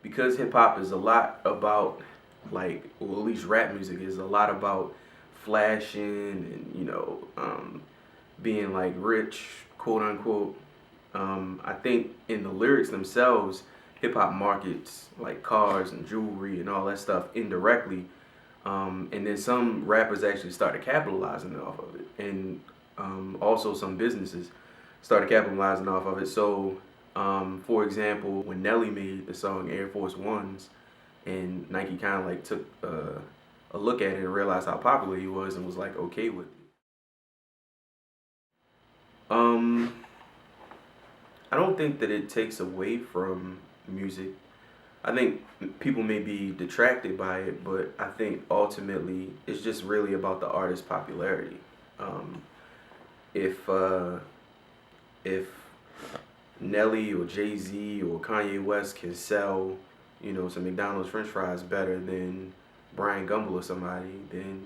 because hip hop is a lot about, like, well, at least rap music is a lot about flashing and, being like rich, quote unquote. I think in the lyrics themselves, hip hop markets like cars and jewelry and all that stuff indirectly. And then some rappers actually started capitalizing off of it, and also some businesses started capitalizing off of it. So, for example, when Nelly made the song Air Force Ones, and Nike kind of like took a look at it and realized how popular he was and was like okay with it. Um, I don't think that it takes away from music. I think people may be detracted by it, but I think ultimately it's just really about the artist's popularity. Um, if if Nelly or Jay Z or Kanye West can sell, some McDonald's French fries better than Brian Gumble or somebody, then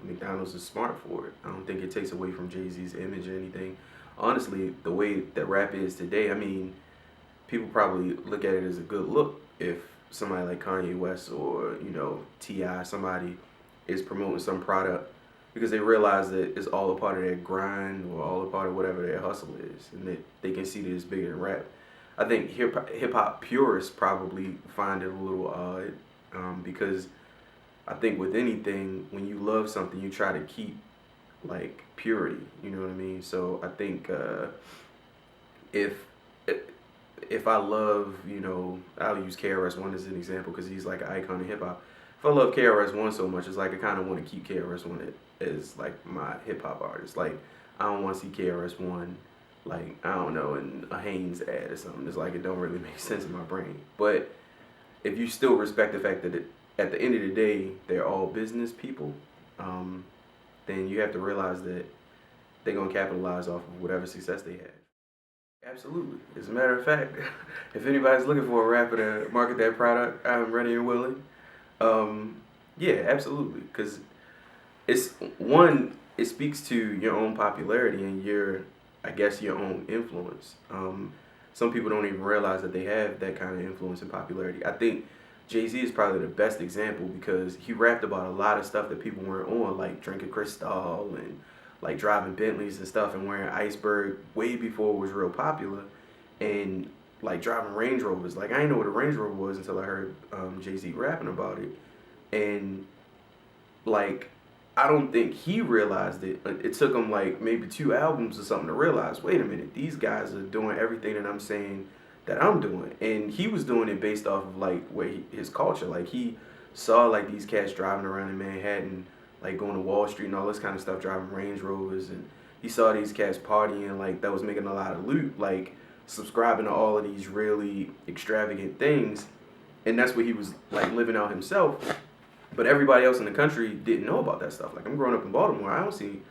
McDonald's is smart for it. I don't think it takes away from Jay Z's image or anything. Honestly, the way that rap is today, I mean, people probably look at it as a good look if somebody like Kanye West or Ti, somebody is promoting some product because they realize that it's all a part of their grind or all a part of whatever their hustle is, and that they can see that it's bigger than rap. I think hip hop purists probably find it a little odd because I think with anything, when you love something, you try to keep like purity. You know what I mean? So I think if if I love, I'll use KRS-One as an example because he's like an icon of hip hop. If I love KRS-One so much, it's like I kind of want to keep KRS-One as like my hip hop artist. Like I don't want to see KRS-One like I don't know in a Hanes ad or something. It's like it don't really make sense in my brain. But if you still respect the fact that at the end of the day they're all business people, then you have to realize that they're gonna capitalize off of whatever success they have. Absolutely. As a matter of fact, if anybody's looking for a rapper to market that product, I'm ready and willing. Yeah, absolutely. Because it's one, it speaks to your own popularity and I guess, your own influence. Some people don't even realize that they have that kind of influence and popularity. I think Jay Z is probably the best example because he rapped about a lot of stuff that people weren't on, like drinking Cristal and like driving Bentleys and stuff and wearing Iceberg way before it was real popular, and like driving Range Rovers. Like I didn't know what a Range Rover was until I heard Jay Z rapping about it, and like I don't think he realized it. It took him like maybe 2 albums or something to realize. Wait a minute, these guys are doing everything that I'm saying that I'm doing, and he was doing it based off of like his culture. Like he saw like these cats driving around in Manhattan, like going to Wall Street and all this kind of stuff, driving Range Rovers, and he saw these cats partying like that was making a lot of loot, like subscribing to all of these really extravagant things, and that's what he was like living out himself. But everybody else in the country didn't know about that stuff. Like I'm growing up in Baltimore, I don't see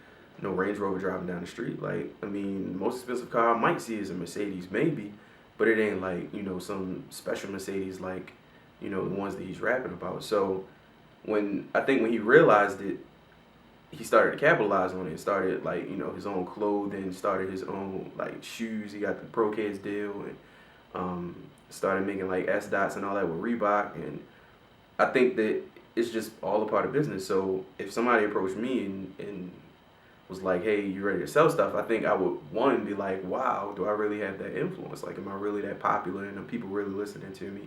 no Range Rover driving down the street. Like I mean, the most expensive car I might see is a Mercedes, maybe, but it ain't like some special Mercedes like the ones that he's rapping about. So when he realized it, he started to capitalize on it. Started like his own clothing, started his own like shoes. He got the Pro Kids deal and started making like S dots and all that with Reebok. And I think that it's just all a part of business. So if somebody approached me and was like, "Hey, you ready to sell stuff?" I think I would one be like, "Wow, do I really have that influence? Like, am I really that popular? And are people really listening to me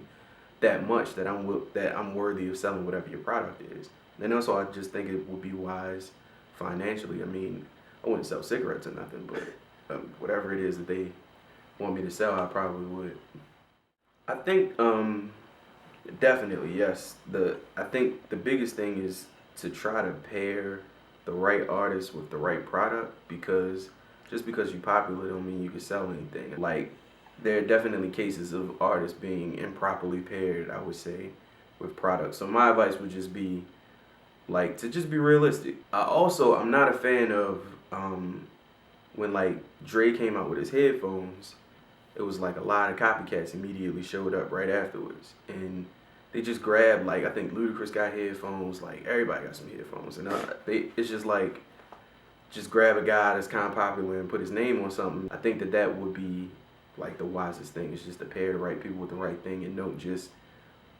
that much that I'm worthy of selling whatever your product is?" And also, I just think it would be wise financially. I mean, I wouldn't sell cigarettes or nothing, but whatever it is that they want me to sell, I probably would. I think definitely yes. I think the biggest thing is to try to pair the right artist with the right product, because just because you're popular don't mean you can sell anything. Like there are definitely cases of artists being improperly paired, I would say, with products. So my advice would just be like to just be realistic. I'm not a fan of when like Dre came out with his headphones. It was like a lot of copycats immediately showed up right afterwards, and they just grabbed like I think Ludacris got headphones, like everybody got some headphones, and it's just like just grab a guy that's kind of popular and put his name on something. I think that would be like the wisest thing. Is just to pair the right people with the right thing and don't just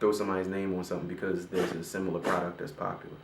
throw somebody's name on something because there's a similar product that's popular.